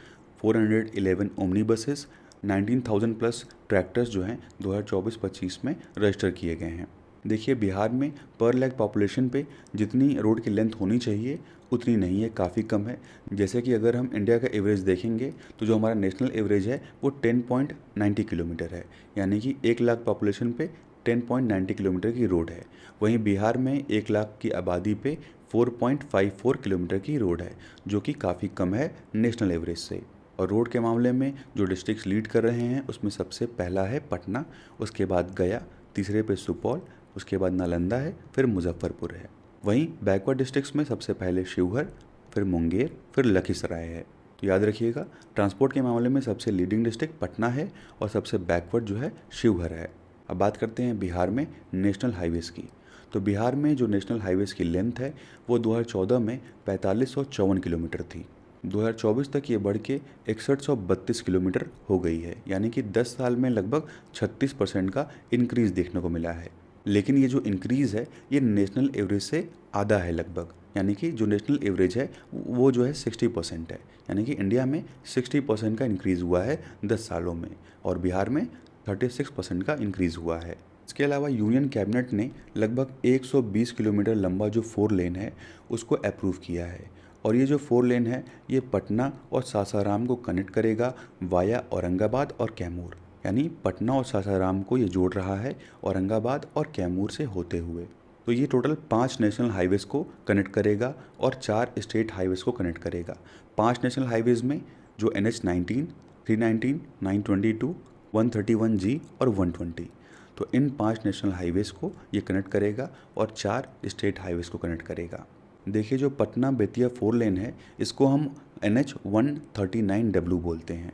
A: 411 omni buses, 19,000 plus tractors जो हैं 2024-25 में रजिस्टर किए गए हैं। देखिए, बिहार में पर लैख पॉपुलेशन पे जितनी रोड की लेंथ होनी चाहिए उतनी नहीं है, काफ़ी कम है। जैसे कि अगर हम इंडिया का एवरेज देखेंगे तो जो हमारा नेशनल एवरेज है वो 10.90 किलोमीटर है, यानी कि 1 लाख पॉपुलेशन पे 10.90 किलोमीटर की रोड है। वहीं बिहार में 1 लाख की आबादी पे 4.54 किलोमीटर की रोड है, जो कि काफ़ी कम है नेशनल एवरेज से। और रोड के मामले में जो डिस्ट्रिक्ट्स लीड कर रहे हैं उसमें सबसे पहला है पटना, उसके बाद गया, तीसरे पे सुपौल, उसके बाद नालंदा है, फिर मुजफ्फरपुर है। वहीं बैकवर्ड डिस्ट्रिक्ट्स में सबसे पहले शिवहर, फिर मुंगेर, फिर लखीसराय है। तो याद रखिएगा, ट्रांसपोर्ट के मामले में सबसे लीडिंग डिस्ट्रिक्ट पटना है और सबसे बैकवर्ड जो है शिवहर है। अब बात करते हैं बिहार में नेशनल हाईवेज़ की। तो बिहार में जो नेशनल हाईवेज़ की लेंथ है वो 2014 में 4554 किलोमीटर थी। 2024 तक ये बढ़ के 6132 किलोमीटर हो गई है, यानी कि 10 साल में लगभग 36% का इंक्रीज़ देखने को मिला है। लेकिन ये जो इंक्रीज़ है ये नेशनल एवरेज से आधा है लगभग, यानी कि जो नेशनल एवरेज है वो जो है 60% है, यानी कि इंडिया में 60% का इंक्रीज़ हुआ है 10 सालों में और बिहार में 36% का इंक्रीज़ हुआ है। इसके अलावा यूनियन कैबिनेट ने लगभग 120 किलोमीटर लंबा जो 4 लेन है उसको अप्रूव किया है और ये जो 4 लेन है ये पटना और सासाराम को कनेक्ट करेगा वाया औरंगाबाद और कैमूर, यानी पटना और सासाराम को ये जोड़ रहा है औरंगाबाद और कैमूर से होते हुए। तो ये टोटल 5 नेशनल हाईवेज़ को कनेक्ट करेगा और 4 स्टेट हाईवेज़ को कनेक्ट करेगा। 5 नेशनल हाईवेज़ में जो NH-19, 319, 922, 131G और 120, तो इन 5 नेशनल हाईवेज़ को ये कनेक्ट करेगा और 4 स्टेट हाईवेज़ को कनेक्ट करेगा। देखिए, जो पटना बेतिया 4 लेन है इसको हम NH-139W बोलते हैं।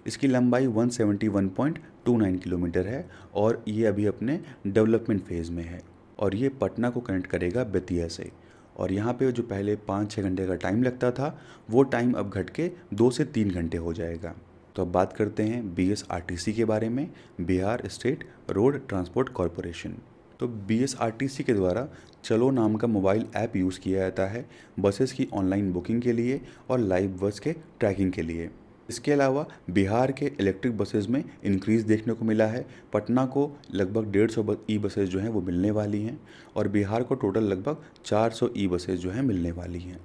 A: इसकी लंबाई 171.29 किलोमीटर है और ये अभी अपने डेवलपमेंट फेज़ में है और ये पटना को कनेक्ट करेगा बेतिया से। और यहाँ पे जो पहले 5-6 घंटे का टाइम लगता था वो टाइम अब घट के 2 से 3 घंटे हो जाएगा। तो अब बात करते हैं BSRTC के बारे में, Bihar state road transport corporation. तो BSRTC के द्वारा चलो नाम का मोबाइल ऐप यूज़ किया जाता है बसेस की ऑनलाइन बुकिंग के लिए और लाइव बस के ट्रैकिंग के लिए। इसके अलावा बिहार के इलेक्ट्रिक बसेस में इंक्रीज़ देखने को मिला है। पटना को लगभग 150 ई बसेस जो हैं वो मिलने वाली हैं और बिहार को टोटल लगभग 400 ई बसेस जो हैं मिलने वाली हैं।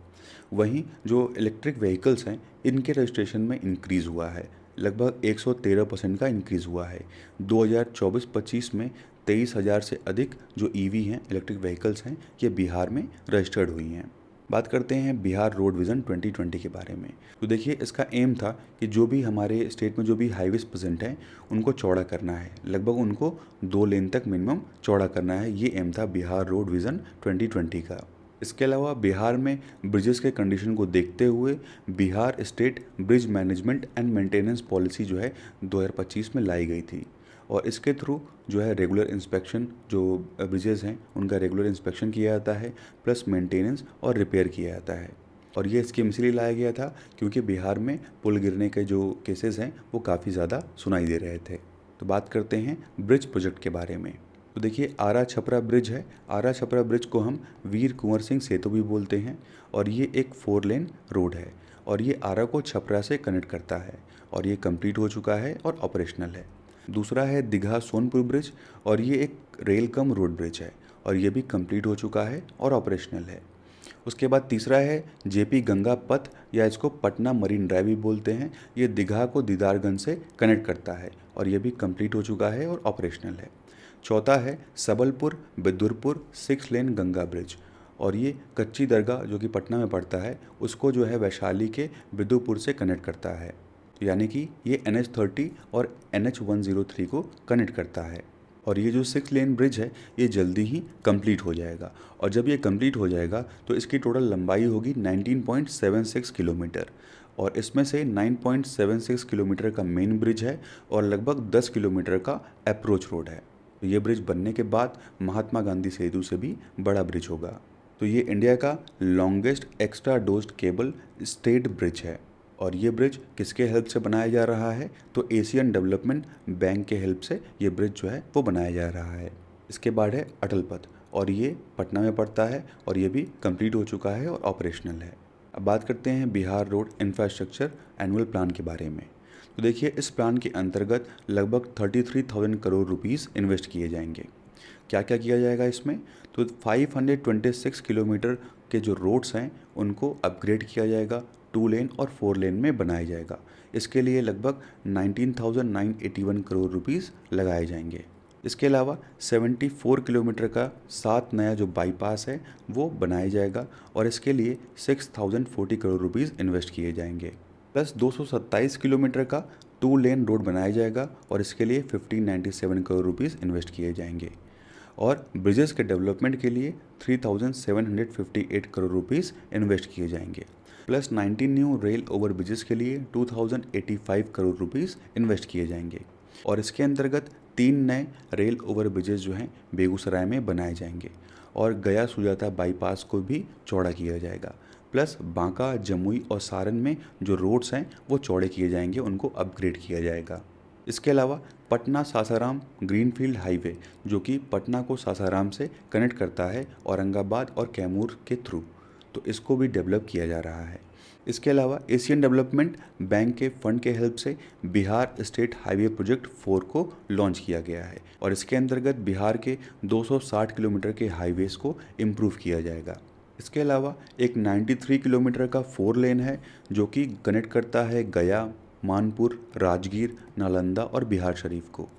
A: वहीं जो इलेक्ट्रिक व्हीकल्स हैं इनके रजिस्ट्रेशन में इंक्रीज़ हुआ है, लगभग 113% का इंक्रीज़ हुआ है। 2024-25 में 23,000 से अधिक जो ईवी हैं, इलेक्ट्रिक व्हीकल्स हैं, ये बिहार में रजिस्टर्ड हुई हैं। बात करते हैं बिहार रोड विज़न 2020 के बारे में। तो देखिए, इसका एम था कि जो भी हमारे स्टेट में जो भी हाईवेज प्रेजेंट हैं उनको चौड़ा करना है, लगभग उनको 2 लेन तक मिनिमम चौड़ा करना है। ये एम था बिहार रोड विज़न 2020 का। इसके अलावा बिहार में ब्रिजेस के कंडीशन को देखते हुए Bihar state bridge management and maintenance policy जो है 2025 में लाई गई थी और इसके थ्रू जो है रेगुलर इंस्पेक्शन, जो ब्रिजेस हैं उनका रेगुलर इंस्पेक्शन किया जाता है, प्लस मेंटेनेंस और रिपेयर किया जाता है। और ये स्कीम इसलिए लाया गया था क्योंकि बिहार में पुल गिरने के जो केसेस हैं वो काफ़ी ज़्यादा सुनाई दे रहे थे। तो बात करते हैं ब्रिज प्रोजेक्ट के बारे में। तो देखिए, आरा छपरा ब्रिज है। आरा छपरा ब्रिज को हम वीर कुंवर सिंह सेतु भी बोलते हैं और ये एक 4 लेन रोड है और ये आरा को छपरा से कनेक्ट करता है और ये कंप्लीट हो चुका है और ऑपरेशनल है। दूसरा है दीघा सोनपुर ब्रिज और ये एक रेल कम रोड ब्रिज है और ये भी कंप्लीट हो चुका है और ऑपरेशनल है। उसके बाद तीसरा है जेपी गंगा पथ, या इसको पटना मरीन ड्राइव भी बोलते हैं। ये दीघा को दीदारगंज से कनेक्ट करता है और ये भी कंप्लीट हो चुका है और ऑपरेशनल है। चौथा है सबलपुर बिदुरपुर 6 लेन गंगा ब्रिज और ये कच्ची दरगाह जो कि पटना में पड़ता है उसको जो है वैशाली के बिदुपुर से कनेक्ट करता है, यानी कि ये NH30 और NH103 को कनेक्ट करता है। और ये जो 6 लेन ब्रिज है ये जल्दी ही कंप्लीट हो जाएगा और जब ये कंप्लीट हो जाएगा तो इसकी टोटल लंबाई होगी 19.76 किलोमीटर और इसमें से 9.76 किलोमीटर का मेन ब्रिज है और लगभग 10 किलोमीटर का अप्रोच रोड है। तो ये ब्रिज बनने के बाद महात्मा गांधी सेतु से भी बड़ा ब्रिज होगा। तो ये इंडिया का longest extra dozed cable stayed bridge है और ये ब्रिज किसके हेल्प से बनाया जा रहा है, तो एशियन डेवलपमेंट बैंक के हेल्प से ये ब्रिज जो है वो बनाया जा रहा है। इसके बाद है अटल पथ और ये पटना में पड़ता है और ये भी कंप्लीट हो चुका है और ऑपरेशनल है। अब बात करते हैं Bihar road infrastructure annual plan के बारे में। तो देखिए, इस प्लान के अंतर्गत लगभग 33,000 करोड़ रुपीस इन्वेस्ट किए जाएंगे। क्या क्या किया जाएगा इसमें, तो 526 किलोमीटर के जो रोड्स हैं उनको अपग्रेड किया जाएगा, 2 लेन और 4 लेन में बनाया जाएगा। इसके लिए लगभग 19,981 करोड़ रुपीस लगाए जाएंगे। इसके अलावा 74 किलोमीटर का 7 नया जो बाईपास है वो बनाया जाएगा और इसके लिए 6,040 करोड़ रुपीस इन्वेस्ट किए जाएंगे। प्लस 227 किलोमीटर का 2 लेन रोड बनाया जाएगा और इसके लिए 1597 करोड़ रुपीस इन्वेस्ट किए जाएंगे। और ब्रिजेस के डेवलपमेंट के लिए 3,758 करोड़ रुपीस इन्वेस्ट किए जाएंगे। Plus 19 new rail over bridges के लिए 2,085 करोड़ रुपीस इन्वेस्ट किए जाएंगे और इसके अंतर्गत 3 नए रेल ओवर ब्रिजेस जो हैं बेगूसराय में बनाए जाएंगे और गया सुजाता बाईपास को भी चौड़ा किया जाएगा। प्लस बांका, जमुई और सारण में जो रोड्स हैं वो चौड़े किए जाएंगे, उनको अपग्रेड किया जाएगा। इसके अलावा पटना सासाराम ग्रीनफील्ड हाईवे जो कि पटना को सासाराम से कनेक्ट करता है औरंगाबाद और कैमूर के थ्रू, तो इसको भी डेवलप किया जा रहा है। इसके अलावा एशियन डेवलपमेंट बैंक के फंड के हेल्प से बिहार स्टेट हाईवे प्रोजेक्ट 4 को लॉन्च किया गया है और इसके अंतर्गत बिहार के 260 किलोमीटर के हाईवेज़ को इम्प्रूव किया जाएगा। इसके अलावा एक 93 किलोमीटर का 4 लेन है जो कि कनेक्ट करता है गया, मानपुर, राजगीर, नालंदा और बिहार शरीफ को।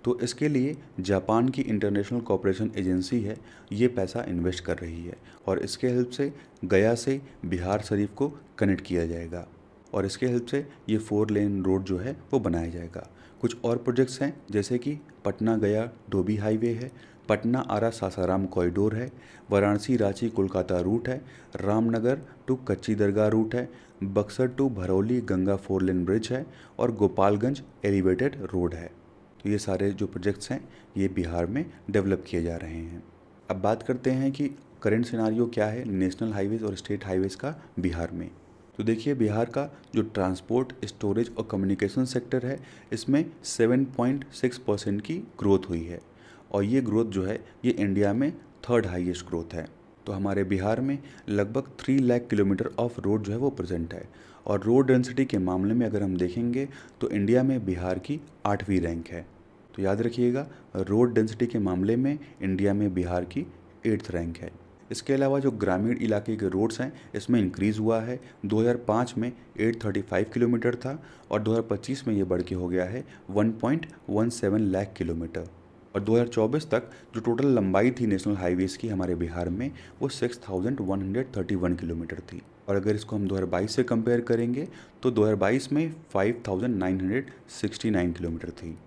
A: तो इसके लिए जापान की इंटरनेशनल कोऑपरेशन एजेंसी है, ये पैसा इन्वेस्ट कर रही है और इसके हेल्प से गया से बिहार शरीफ को कनेक्ट किया जाएगा और इसके हेल्प से ये 4 लेन रोड जो है वो बनाया जाएगा। कुछ और प्रोजेक्ट्स हैं जैसे कि पटना गया डोभी हाईवे है, पटना आरा सासाराम कॉरिडोर है, वाराणसी रांची कोलकाता रूट है, रामनगर टू कच्ची दरगाह रूट है, Buxar to Bharauli Ganga 4 lane bridge है और गोपालगंज एलिवेटेड रोड है। तो ये सारे जो प्रोजेक्ट्स हैं ये बिहार में डेवलप किए जा रहे हैं। अब बात करते हैं कि करंट सिनारियो क्या है नेशनल हाईवेज़ और स्टेट हाईवेज़ का बिहार में। तो देखिए, बिहार का जो ट्रांसपोर्ट, स्टोरेज और कम्युनिकेशन सेक्टर है इसमें 7.6% की ग्रोथ हुई है और ये ग्रोथ जो है ये इंडिया में 3rd हाईएस्ट ग्रोथ है। तो हमारे बिहार में लगभग 3 लाख किलोमीटर ऑफ रोड जो है वो प्रेजेंट है। और रोड डेंसिटी के मामले में अगर हम देखेंगे तो इंडिया में बिहार की 8वीं रैंक है। तो याद रखिएगा, रोड डेंसिटी के मामले में इंडिया में बिहार की 8th रैंक है। इसके अलावा जो ग्रामीण इलाके के रोड्स हैं इसमें इंक्रीज़ हुआ है। 2005 में 835 किलोमीटर था और 2025 में ये बढ़ के हो गया है 1.17 लाख किलोमीटर। और 2024 तक जो टोटल लंबाई थी नेशनल हाईवेज़ की हमारे बिहार में वो 6131 किलोमीटर थी। और अगर इसको हम 2022 से कंपेयर करेंगे तो 2022 में 5969 किलोमीटर थी।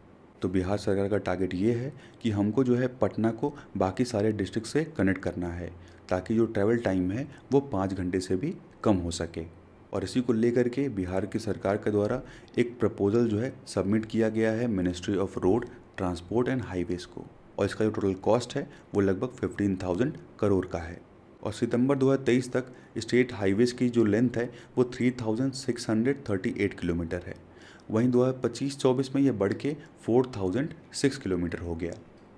A: तो बिहार सरकार का टारगेट ये है कि हमको जो है पटना को बाकी सारे डिस्ट्रिक्ट से कनेक्ट करना है, ताकि जो ट्रैवल टाइम है वो 5 घंटे से भी कम हो सके। और इसी को लेकर के बिहार की सरकार के द्वारा एक प्रपोजल जो है सबमिट किया गया है ministry of road transport and highways को। और इसका जो टोटल कॉस्ट है वो लगभग 15,000 करोड़ का है। और सितंबर 2023 तक स्टेट हाईवेज़ की जो लेंथ है वो 3638 किलोमीटर है। वहीं 2025-24 में ये बढ़ के 4006 किलोमीटर हो गया।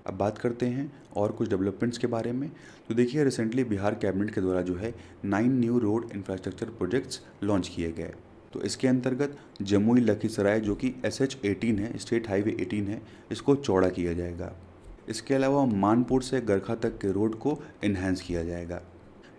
A: अब बात करते हैं और कुछ डेवलपमेंट्स के बारे में। तो देखिए, रिसेंटली बिहार कैबिनेट के द्वारा जो है 9 new road infrastructure projects launch किए गए। तो इसके अंतर्गत जमुई लखीसराय जो कि SH18 है, स्टेट हाईवे 18 है, इसको चौड़ा किया जाएगा। इसके अलावा मानपुर से गरखा तक के रोड को इन्हेंस किया जाएगा।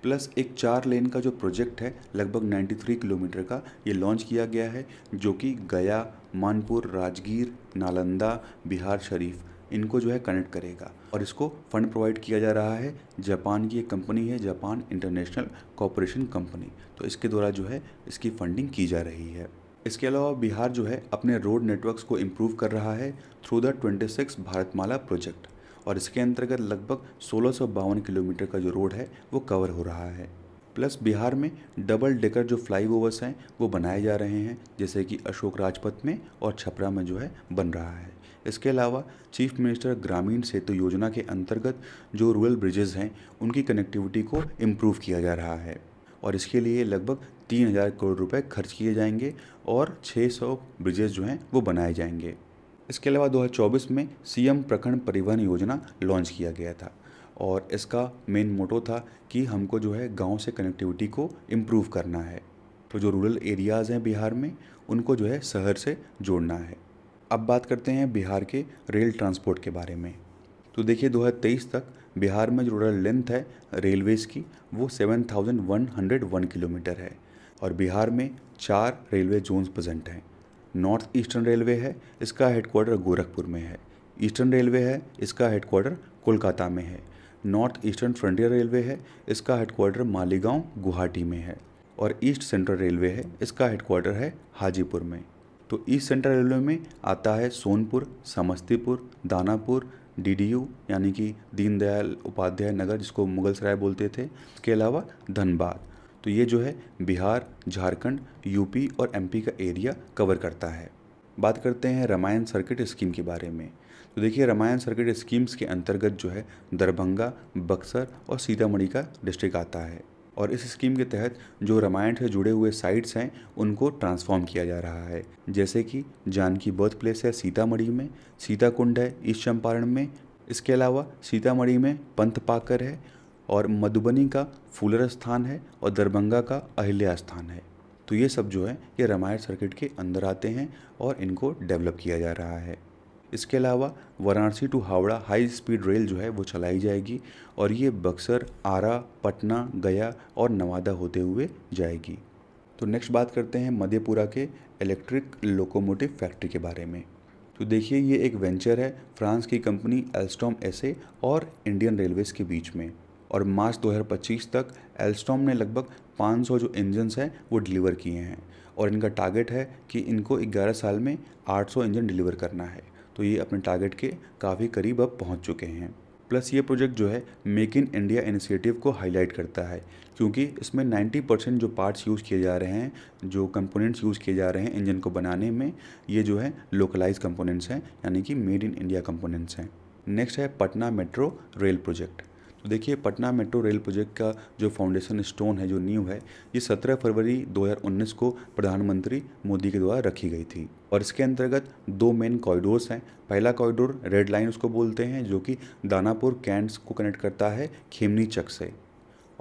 A: प्लस एक 4 लेन का जो प्रोजेक्ट है लगभग 93 किलोमीटर का, ये लॉन्च किया गया है, जो कि गया, मानपुर, राजगीर, नालंदा, बिहार शरीफ इनको जो है कनेक्ट करेगा। और इसको फंड प्रोवाइड किया जा रहा है, जापान की एक कंपनी है, जापान इंटरनेशनल कॉरपोरेशन कंपनी, तो इसके द्वारा जो है इसकी फंडिंग की जा रही है। इसके अलावा बिहार जो है अपने रोड नेटवर्क्स को इम्प्रूव कर रहा है थ्रू द 26 भारतमाला प्रोजेक्ट। और इसके अंतर्गत लगभग 1652 किलोमीटर का जो रोड है वो कवर हो रहा है। प्लस बिहार में डबल डेकर जो फ्लाईओवर्स हैं वो बनाए जा रहे हैं, जैसे कि अशोक राजपथ में और छपरा में जो है बन रहा है। इसके अलावा चीफ मिनिस्टर ग्रामीण सेतु योजना के अंतर्गत जो रूरल ब्रिजेज़ हैं उनकी कनेक्टिविटी को इम्प्रूव किया जा रहा है। और इसके लिए लगभग 3000 करोड़ रुपए खर्च किए जाएंगे और 600 ब्रिजेज़ जो हैं वो बनाए जाएंगे। इसके अलावा 2024 में सीएम प्रखंड परिवहन योजना लॉन्च किया गया था और इसका मेन मोटो था कि हमको जो है गांव से कनेक्टिविटी को इम्प्रूव करना है। तो जो रूरल एरियाज़ हैं बिहार में उनको जो है शहर से जोड़ना है। अब बात करते हैं बिहार के रेल ट्रांसपोर्ट के बारे में। तो देखिए, 2023 तक बिहार में जो टोटल लेंथ है रेलवेज़ की वो 7101 किलोमीटर है। और बिहार में 4 रेलवे जोन्स प्रेजेंट हैं। नॉर्थ ईस्टर्न रेलवे है, इसका हेडक्वार्टर गोरखपुर में है। ईस्टर्न रेलवे है, इसका हेडक्वार्टर कोलकाता में है। नॉर्थ ईस्टर्न फ्रंटियर रेलवे है, इसका हेडक्वार्टर मालीगांव गुवाहाटी में है। और ईस्ट सेंट्रल रेलवे है, इसका हेडक्वार्टर है हाजीपुर में। तो ईस्ट सेंट्रल रेलवे में आता है सोनपुर, समस्तीपुर, दानापुर, DDU यानी कि दीनदयाल उपाध्याय नगर जिसको मुगल सराय बोलते थे, इसके अलावा धनबाद। तो ये जो है बिहार, झारखंड, यूपी और MP का एरिया कवर करता है। बात करते हैं रामायण सर्किट स्कीम के बारे में। तो देखिए, रामायण सर्किट स्कीम्स के अंतर्गत जो है दरभंगा, बक्सर और सीतामढ़ी का डिस्ट्रिक्ट आता है। और इस स्कीम के तहत जो रामायण से जुड़े हुए साइट्स हैं उनको ट्रांसफॉर्म किया जा रहा है, जैसे कि जानकी बर्थ प्लेस है सीतामढ़ी में, सीताकुंड है ईस्ट चंपारण में, इसके अलावा सीतामढ़ी में पंथ पाकर है, और मधुबनी का फूलर स्थान है, और दरभंगा का अहिल्या स्थान है। तो ये सब जो है ये रामायण सर्किट के अंदर आते हैं और इनको डेवलप किया जा रहा है। इसके अलावा Varanasi to Howrah high speed rail जो है वो चलाई जाएगी और ये बक्सर, आरा, पटना, गया और नवादा होते हुए जाएगी। तो नेक्स्ट बात करते हैं मधेपुरा के इलेक्ट्रिक लोकोमोटिव फैक्ट्री के बारे में। तो देखिए, ये एक वेंचर है फ्रांस की कंपनी एल्स्टॉम SA और इंडियन रेलवेज़ के बीच में। और मार्च 2025 तक एल्स्टॉम ने लगभग 500 जो इंजन्स हैं वो डिलीवर किए हैं और इनका टारगेट है कि इनको 11 साल में 800 इंजन डिलीवर करना है। तो ये अपने टारगेट के काफ़ी करीब अब पहुंच चुके हैं। प्लस ये प्रोजेक्ट जो है मेक इन इंडिया इनिशिएटिव को हाईलाइट करता है, क्योंकि इसमें 90% जो पार्ट्स यूज़ किए जा रहे हैं, जो कंपोनेंट्स यूज़ किए जा रहे हैं इंजन को बनाने में, ये जो है लोकलाइज कंपोनेंट्स हैं, यानी कि मेड इन इंडिया कंपोनेंट्स हैं। नेक्स्ट है पटना मेट्रो रेल प्रोजेक्ट। तो देखिए, पटना मेट्रो रेल प्रोजेक्ट का जो फाउंडेशन स्टोन है, जो नींव है, ये 17 फरवरी 2019 को प्रधानमंत्री मोदी के द्वारा रखी गई थी। और इसके अंतर्गत 2 मेन कॉरिडोर्स हैं। पहला कॉरिडोर रेड लाइन उसको बोलते हैं, जो कि दानापुर कैंट्स को कनेक्ट करता है खेमनी चक से।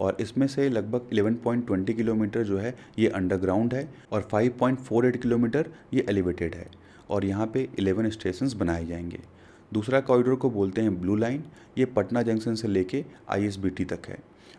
A: और इसमें से लगभग 11.20 किलोमीटर जो है ये अंडरग्राउंड है और 5.48 किलोमीटर ये एलिवेटेड है और यहाँ पे 11 स्टेशंस बनाए जाएंगे। दूसरा कॉरिडोर को बोलते हैं ब्लू लाइन, ये पटना जंक्शन से लेके आईएसबीटी तक है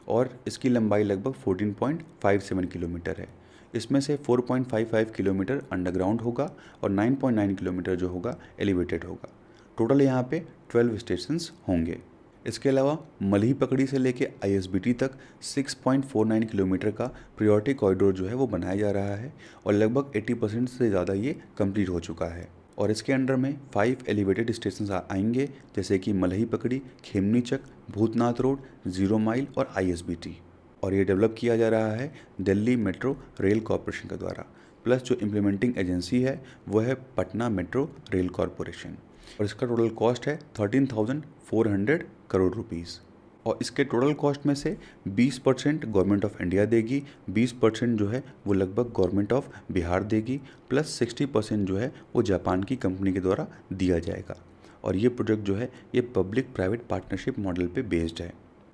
A: और इसकी लंबाई लगभग 14.57 किलोमीटर है। इसमें से 4.55 किलोमीटर अंडरग्राउंड होगा और 9.9 किलोमीटर जो होगा एलिवेटेड होगा। टोटल यहाँ पे 12 स्टेशंस होंगे। इसके अलावा मलही पकड़ी से लेके आईएसबीटी तक 6.49 किलोमीटर का प्रायोरिटी कॉरिडोर जो है वो बनाया जा रहा है और लगभग 80% से ज़्यादा ये कंप्लीट हो चुका है। और इसके अंडर में 5 एलिवेटेड स्टेशन आएंगे जैसे कि मलही पकड़ी, खेमनी चक, भूतनाथ रोड, 0 माइल और आईएसबीटी। और ये डेवलप किया जा रहा है दिल्ली मेट्रो रेल कॉरपोरेशन के द्वारा। प्लस जो इम्प्लीमेंटिंग एजेंसी है वो है पटना मेट्रो रेल कॉरपोरेशन और इसका टोटल कॉस्ट है 13,400 करोड़ रुपीज़। और इसके टोटल कॉस्ट में से 20% गवर्नमेंट ऑफ इंडिया देगी, 20% जो है वो लगभग गवर्नमेंट ऑफ बिहार देगी, प्लस 60% जो है वो जापान की कंपनी के द्वारा दिया जाएगा। और ये प्रोजेक्ट जो है ये पब्लिक प्राइवेट पार्टनरशिप मॉडल पे बेस्ड है।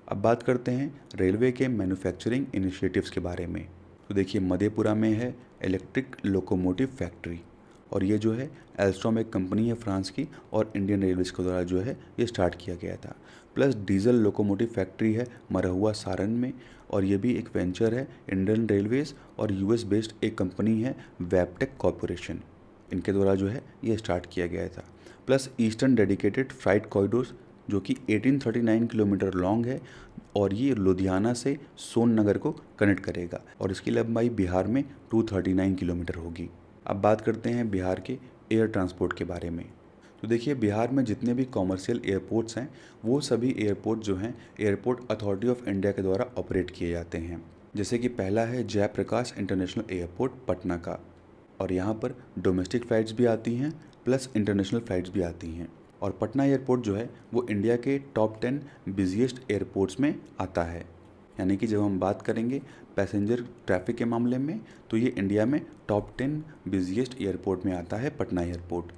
A: अब बात करते हैं रेलवे के मैन्युफैक्चरिंग इनिशिएटिव्स के बारे में। तो देखिए मधेपुरा में है इलेक्ट्रिक लोकोमोटिव फैक्ट्री और ये जो है एल्स्टॉम एक कंपनी है फ्रांस की और इंडियन रेलवेज के द्वारा जो है ये स्टार्ट किया गया था। प्लस डीजल लोकोमोटिव फैक्ट्री है मरहुआ सारण में और ये भी एक वेंचर है इंडियन रेलवेज और यूएस बेस्ड एक कंपनी है वैबटेक कॉरपोरेशन, इनके द्वारा जो है ये स्टार्ट किया गया था। Plus eastern dedicated freight corridors जो कि 1839 किलोमीटर लॉन्ग है और ये लुधियाना से सोन नगर को कनेक्ट करेगा और इसकी लंबाई बिहार में 239 किलोमीटर होगी। अब बात करते हैं बिहार के एयर ट्रांसपोर्ट के बारे में। तो देखिए बिहार में जितने भी कॉमर्शियल एयरपोर्ट्स हैं वो सभी एयरपोर्ट जो हैं एयरपोर्ट अथॉरिटी ऑफ इंडिया के द्वारा ऑपरेट किए जाते हैं। जैसे कि पहला है जयप्रकाश इंटरनेशनल एयरपोर्ट पटना का और यहाँ पर डोमेस्टिक फ़्लाइट्स भी आती हैं प्लस इंटरनेशनल फ़्लाइट्स भी आती हैं। और पटना एयरपोर्ट जो है वो इंडिया के टॉप 10 बिजिएस्ट एयरपोर्ट्स में आता है। यानी कि जब हम बात करेंगे पैसेंजर ट्रैफिक के मामले में तो ये इंडिया में टॉप 10 बिजिएस्ट एयरपोर्ट में आता है पटना एयरपोर्ट।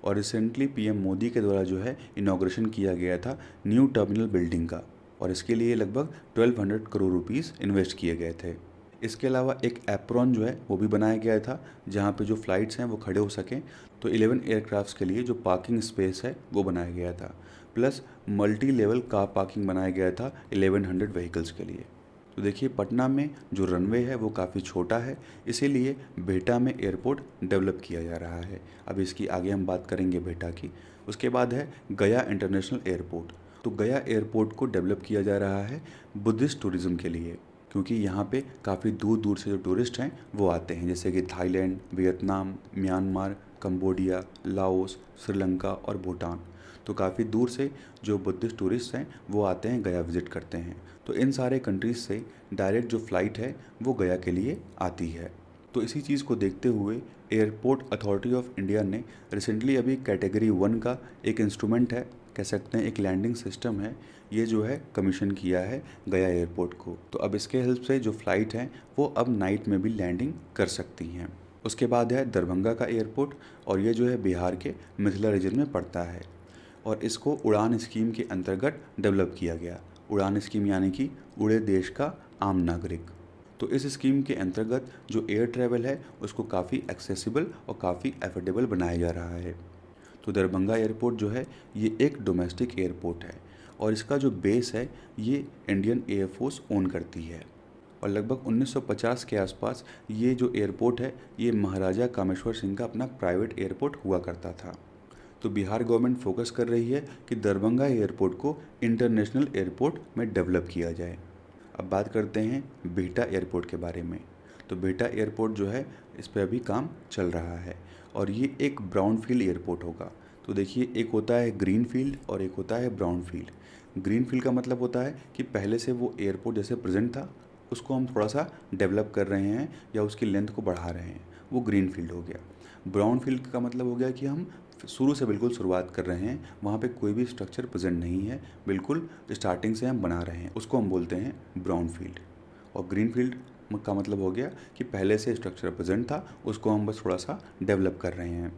A: और रिसेंटली पीएम मोदी के द्वारा जो है इनॉग्रेशन किया गया था न्यू टर्मिनल बिल्डिंग का और इसके लिए लगभग 1200 करोड़ रुपीस इन्वेस्ट किए गए थे। इसके अलावा एक एप्रॉन जो है वो भी बनाया गया था जहाँ पे जो फ़्लाइट्स हैं वो खड़े हो सकें, तो 11 एयरक्राफ्ट्स के लिए जो पार्किंग स्पेस है वो बनाया गया था। Plus multi level car parking बनाया गया था 1100 व्हीकल्स के लिए। तो देखिए पटना में जो रनवे है वो काफ़ी छोटा है, इसीलिए बिहटा में एयरपोर्ट डेवलप किया जा रहा है। अब इसकी आगे हम बात करेंगे बिहटा की। उसके बाद है गया इंटरनेशनल एयरपोर्ट। तो गया एयरपोर्ट को डेवलप किया जा रहा है बुद्धिस्ट टूरिज़्म के लिए, क्योंकि यहाँ पे काफ़ी दूर दूर से जो टूरिस्ट हैं वो आते हैं, जैसे कि Thailand, Vietnam, Myanmar, Cambodia, Laos, Sri Lanka और भूटान। तो काफ़ी दूर से जो बुद्धिस्ट टूरिस्ट हैं वो आते हैं, गया विज़िट करते हैं। तो इन सारे कंट्रीज़ से डायरेक्ट जो फ़्लाइट है वो गया के लिए आती है। तो इसी चीज़ को देखते हुए एयरपोर्ट अथॉरिटी ऑफ इंडिया ने रिसेंटली अभी कैटेगरी 1 का एक इंस्ट्रूमेंट है, कह सकते हैं एक लैंडिंग सिस्टम है, ये जो है कमीशन किया है गया एयरपोर्ट को। तो अब इसके हेल्प से जो फ़्लाइट हैं वो अब नाइट में भी लैंडिंग कर सकती हैं। उसके बाद है दरभंगा का एयरपोर्ट और ये जो है बिहार के मिथिला रीजन में पड़ता है और इसको उड़ान स्कीम के अंतर्गत डेवलप किया गया। उड़ान स्कीम यानी कि उड़े देश का आम नागरिक। तो इस स्कीम के अंतर्गत जो एयर ट्रैवल है उसको काफ़ी एक्सेसिबल और काफ़ी एफोर्डेबल बनाया जा रहा है। तो दरभंगा एयरपोर्ट जो है ये एक डोमेस्टिक एयरपोर्ट है और इसका जो बेस है ये इंडियन एयरफोर्स ओन करती है और लगभग 1950 के आसपास ये जो एयरपोर्ट है ये महाराजा कामेश्वर सिंह का अपना प्राइवेट एयरपोर्ट हुआ करता था। तो बिहार गवर्नमेंट फोकस कर रही है कि दरभंगा एयरपोर्ट को इंटरनेशनल एयरपोर्ट में डेवलप किया जाए। अब बात करते हैं बिहटा एयरपोर्ट के बारे में। तो बिहटा एयरपोर्ट जो है इस पर अभी काम चल रहा है और ये एक ब्राउन फील्ड एयरपोर्ट होगा। तो देखिए एक होता है ग्रीन फील्ड और एक होता है ब्राउन फील्ड। ग्रीन फील्ड का मतलब होता है कि पहले से वो एयरपोर्ट जैसे प्रेजेंट था उसको हम थोड़ा सा डेवलप कर रहे हैं या उसकी लेंथ को बढ़ा रहे हैं, वो ग्रीन फील्ड हो गया। ब्राउन फील्ड का मतलब हो गया कि हम शुरू से बिल्कुल शुरुआत कर रहे हैं, वहाँ पे कोई भी स्ट्रक्चर प्रेजेंट नहीं है, बिल्कुल स्टार्टिंग से हम बना रहे हैं, उसको हम बोलते हैं ब्राउन फील्ड। और ग्रीन फील्ड का मतलब हो गया कि पहले से स्ट्रक्चर प्रेजेंट था, उसको हम बस थोड़ा सा डेवलप कर रहे हैं।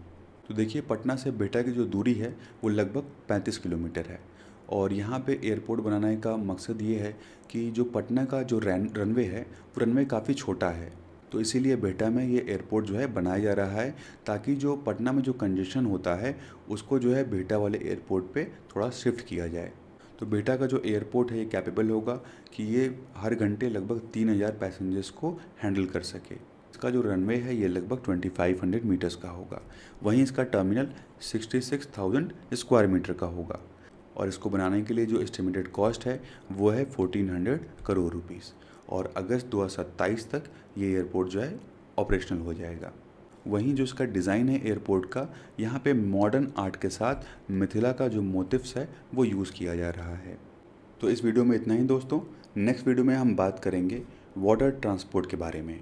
A: तो देखिए पटना से बिहटा की जो दूरी है वो लगभग 35 किलोमीटर है और यहाँ पे एयरपोर्ट बनाने का मकसद ये है कि जो पटना का जो रनवे है वो रनवे काफ़ी छोटा है, तो इसीलिए बिहटा में ये एयरपोर्ट जो है बनाया जा रहा है, ताकि जो पटना में जो कंजेशन होता है उसको जो है बिहटा वाले एयरपोर्ट पे थोड़ा शिफ्ट किया जाए। तो बिहटा का जो एयरपोर्ट है ये कैपेबल होगा कि ये हर घंटे लगभग 3000 पैसेंजर्स को हैंडल कर सके। इसका जो रनवे है ये लगभग 2500 मीटर्स का होगा। वहीं इसका टर्मिनल 66,000 स्क्वायर मीटर का होगा और इसको बनाने के लिए जो एस्टिमेटेड कॉस्ट है वो है 1400 करोड़ रुपीस, और अगस्त 2027 तक ये एयरपोर्ट जो है ऑपरेशनल हो जाएगा। वहीं जो इसका डिज़ाइन है एयरपोर्ट का, यहाँ पे मॉडर्न आर्ट के साथ मिथिला का जो मोटिव्स है वो यूज़ किया जा रहा है। तो इस वीडियो में इतना ही दोस्तों। नेक्स्ट वीडियो में हम बात करेंगे वाटर ट्रांसपोर्ट के बारे में।